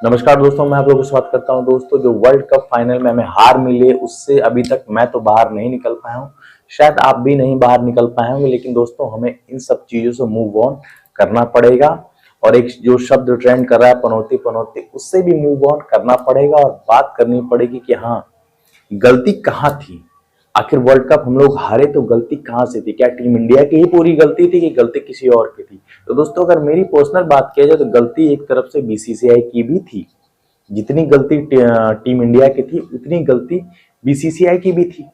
नमस्कार दोस्तों, मैं आप लोगों को स्वागत करता हूं। दोस्तों, जो वर्ल्ड कप फाइनल में हमें हार मिली है उससे अभी तक मैं तो बाहर नहीं निकल पाया हूं। शायद आप भी नहीं बाहर निकल पाए होंगे, लेकिन दोस्तों हमें इन सब चीजों से मूव ऑन करना पड़ेगा। और एक जो शब्द ट्रेंड कर रहा है पनौती पनौती, उससे भी मूव ऑन करना पड़ेगा और बात करनी पड़ेगी कि हाँ, गलती कहाँ थी। आखिर वर्ल्ड कप हम लोग हारे तो गलती कहाँ से थी? क्या टीम इंडिया की ही पूरी गलती थी कि गलती किसी और की थी? तो दोस्तों, अगर मेरी पर्सनल बात किया जाए तो गलती एक तरफ से बीसीसीआई की भी थी। जितनी गलती टीम इंडिया की थी उतनी गलती बीसीसीआई की भी थी।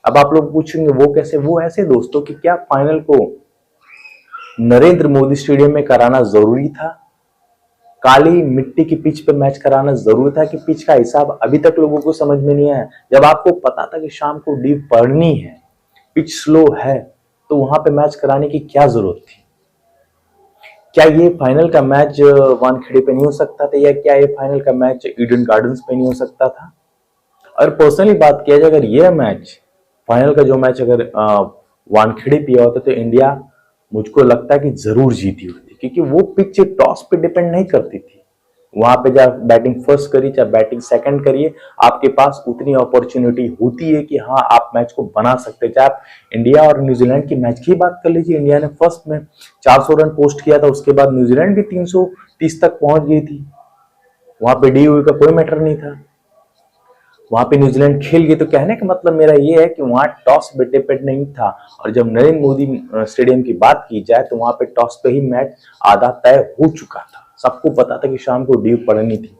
अब आप लोग पूछेंगे वो कैसे? वो ऐसे दोस्तों कि क्या फाइनल को नरेंद्र मोदी स्टेडियम में कराना जरूरी था? काली मिट्टी की पिच पे मैच कराना जरूरी था? कि पिच का हिसाब अभी तक लोगों को समझ में नहीं आया? जब आपको पता था कि शाम को डीप पड़नी है, पिच स्लो है, तो वहां पे मैच कराने की क्या जरूरत थी? क्या ये फाइनल का मैच वानखेड़े पे नहीं हो सकता था, या क्या ये फाइनल का मैच ईडन गार्डन्स पे नहीं हो सकता था? और पर्सनली बात किया जाए, अगर ये मैच फाइनल का जो मैच अगर वानखेड़े पे होता तो इंडिया, मुझको लगता है कि जरूर जीती होती, क्योंकि वो पिच टॉस पे डिपेंड नहीं करती थी। वहां पे चाहे बैटिंग फर्स्ट करिए चाहे बैटिंग सेकंड करिए, आपके पास उतनी अपॉर्चुनिटी होती है कि हाँ, आप मैच को बना सकते हैं। चाहे आप इंडिया और न्यूजीलैंड की मैच की बात कर लीजिए, इंडिया ने फर्स्ट में 400 रन पोस्ट किया था, उसके बाद न्यूजीलैंड भी 330 तक पहुंच गई थी। वहां पे डी का कोई मैटर नहीं था, वहां पे न्यूजीलैंड खेल गई। तो कहने का मतलब मेरा ये है कि वहां टॉस पे डिपेंड नहीं था। और जब नरेंद्र मोदी स्टेडियम की बात की जाए तो वहां पे टॉस पे ही मैच आधा तय हो चुका था। सबको पता था कि शाम को ड्यू पड़नी थी।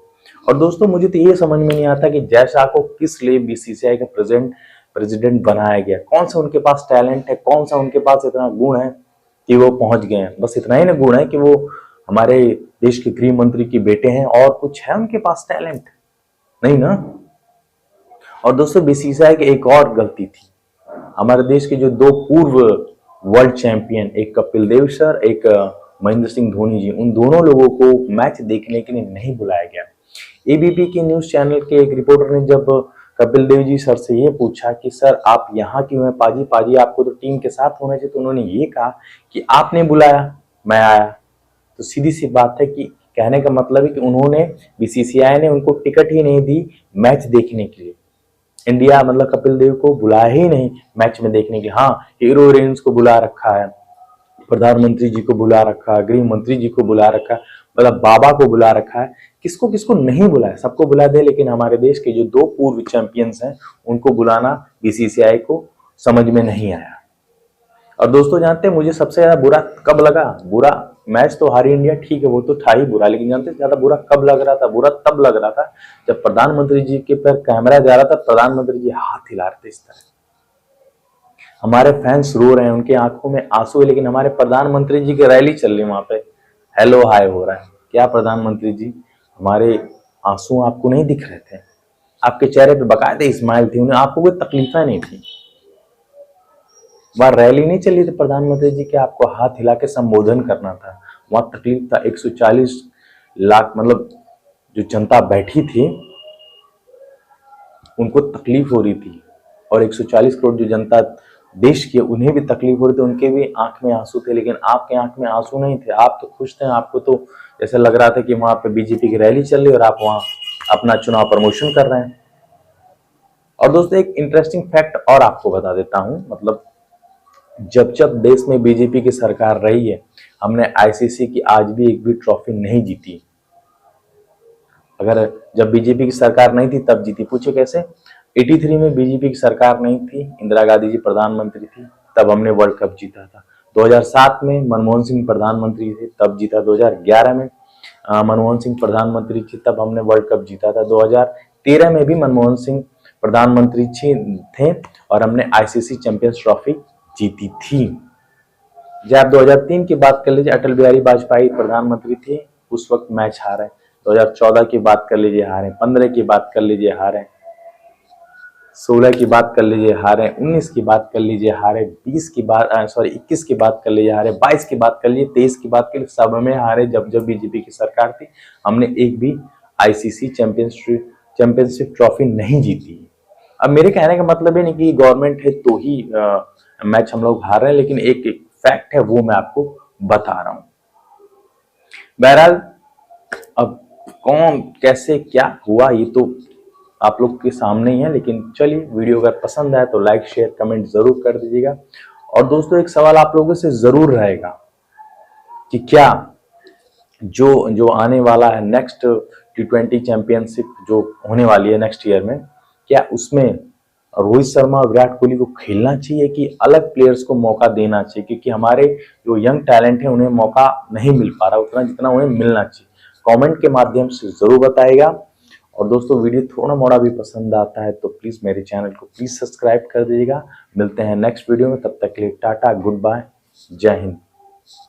और दोस्तों, मुझे तो ये समझ में नहीं आता कि जय शाह को किस लिए बीसीसीआई का प्रेसिडेंट बनाया गया। कौन सा उनके पास टैलेंट है, कौन सा उनके पास इतना गुण है कि वो पहुंच गए हैं? बस इतना ही ना गुण है कि वो हमारे देश के गृह मंत्री के बेटे हैं, और कुछ है उनके पास टैलेंट? नहीं ना। और दोस्तों, बीसीसीआई की एक और गलती थी। हमारे देश के जो दो पूर्व वर्ल्ड चैंपियन, एक कपिल देव सर, एक महेंद्र सिंह धोनी जी, उन दोनों लोगों को मैच देखने के लिए नहीं बुलाया गया। एबीपी के न्यूज चैनल के एक रिपोर्टर ने जब कपिल देव जी सर से ये पूछा कि सर आप यहाँ क्यों हैं? पाजी पाजी आपको तो टीम के साथ होना चाहिए। तो उन्होंने ये कहा कि आपने बुलाया, मैं आया। तो सीधी सी बात है कि कहने का मतलब है कि उन्होंने, बीसीसीआई ने उनको टिकट ही नहीं दी मैच देखने के लिए। इंडिया मतलब कपिल देव को बुलाया ही नहीं मैच में देखने के। हाँ, हीरो हीरोइंस को बुला रखा है, प्रधानमंत्री जी को बुला रखा है, गृह मंत्री जी को बुला रखा है, मतलब बाबा को बुला रखा है। किसको किसको नहीं बुलाया? सबको बुला दे, लेकिन हमारे देश के जो दो पूर्व चैंपियंस हैं उनको बुलाना बीसीसीआई को समझ में नहीं आया। और दोस्तों, जानते हैं मुझे सबसे ज्यादा बुरा कब लगा? बुरा, मैच तो हारी इंडिया, ठीक है, वो तो था ही बुरा, लेकिन जानते हैं ज्यादा बुरा कब लग रहा था? बुरा तब लग रहा था जब प्रधानमंत्री जी के पर कैमरा जा रहा था, प्रधानमंत्री जी हाथ हिला रहे थे इस तरह। हमारे फैंस रो रहे हैं, उनकी आंखों में आंसू है, लेकिन हमारे प्रधानमंत्री जी की रैली चल रही है, वहां पे हेलो हाय हो रहा है। क्या प्रधानमंत्री जी, हमारे आंसू आपको नहीं दिख रहे थे? आपके चेहरे पे बाकायदे स्माइल थी, उन्हें आपको कोई तकलीफें नहीं थी। वहां रैली नहीं चल रही थी प्रधानमंत्री जी के आपको हाथ हिला के संबोधन करना था। वहां तकलीफ था, 140 लाख मतलब जो जनता बैठी थी उनको तकलीफ हो रही थी। और 140 करोड़ जो जनता देश की, उन्हें भी तकलीफ हो रही थी, उनके भी आंख में आंसू थे। लेकिन आपके आंख में आंसू नहीं थे, आप तो खुश थे। आपको तो जैसे लग रहा था कि वहां पे बीजेपी की रैली चल रही है और आप वहां अपना चुनाव प्रमोशन कर रहे हैं। और दोस्तों, एक इंटरेस्टिंग फैक्ट और आपको बता देता हूं, मतलब जब जब देश में बीजेपी की सरकार रही है, हमने आईसीसी की आज भी एक भी ट्रॉफी नहीं जीती। अगर जब बीजेपी की सरकार नहीं थी तब जीती। पूछे कैसे? 83 में बीजेपी की सरकार नहीं थी, इंदिरा गांधी जी प्रधानमंत्री थी, तब हमने वर्ल्ड कप जीता था। 2007 में मनमोहन सिंह प्रधानमंत्री थे, तब जीता। 2011 में मनमोहन सिंह प्रधानमंत्री थे, तब हमने वर्ल्ड कप जीता था। 2013 में भी मनमोहन सिंह प्रधानमंत्री थे और हमने आईसीसी चैंपियंस ट्रॉफी जीती थी। जब आप 2003 की बात कर लीजिए, अटल बिहारी वाजपेयी प्रधानमंत्री थे, उस वक्त मैच हारे। 2014 की बात कर लीजिए, हारे। 15 की बात कर लीजिए, हारे। 16 की बात कर लीजिए, हारे। 19 की बात कर लीजिए, हारे। 21 की बात कर लीजिए, हारे। 22 की बात कर लीजिए, 23 की बात कर लीजिए, सब में हारे। जब जब बीजेपी की सरकार थी, हमने एक भी आईसीसी चैंपियनशिप ट्रॉफी नहीं जीती। अब मेरे कहने का मतलब है नहीं कि गवर्नमेंट है तो ही मैच हम लोग हार रहे हैं, लेकिन एक फैक्ट है वो मैं आपको बता रहा हूं। बहरहाल, अब कौन कैसे क्या हुआ ये तो आप लोग के सामने ही है, लेकिन चलिए वीडियो अगर पसंद आए तो लाइक शेयर कमेंट जरूर कर दीजिएगा। और दोस्तों एक सवाल आप लोगों से जरूर रहेगा कि क्या जो जो आने वाला है नेक्स्ट T20 चैंपियनशिप जो होने वाली है नेक्स्ट ईयर में, क्या उसमें रोहित शर्मा और विराट कोहली को खेलना चाहिए कि अलग प्लेयर्स को मौका देना चाहिए, क्योंकि हमारे जो यंग टैलेंट है उन्हें मौका नहीं मिल पा रहा उतना जितना उन्हें मिलना चाहिए। कमेंट के माध्यम से जरूर बताइएगा। और दोस्तों वीडियो थोड़ा मोड़ा भी पसंद आता है तो प्लीज मेरे चैनल को प्लीज सब्सक्राइब कर दीजिएगा। मिलते हैं नेक्स्ट वीडियो में, तब तक के लिए टाटा गुड बाय, जय हिंद।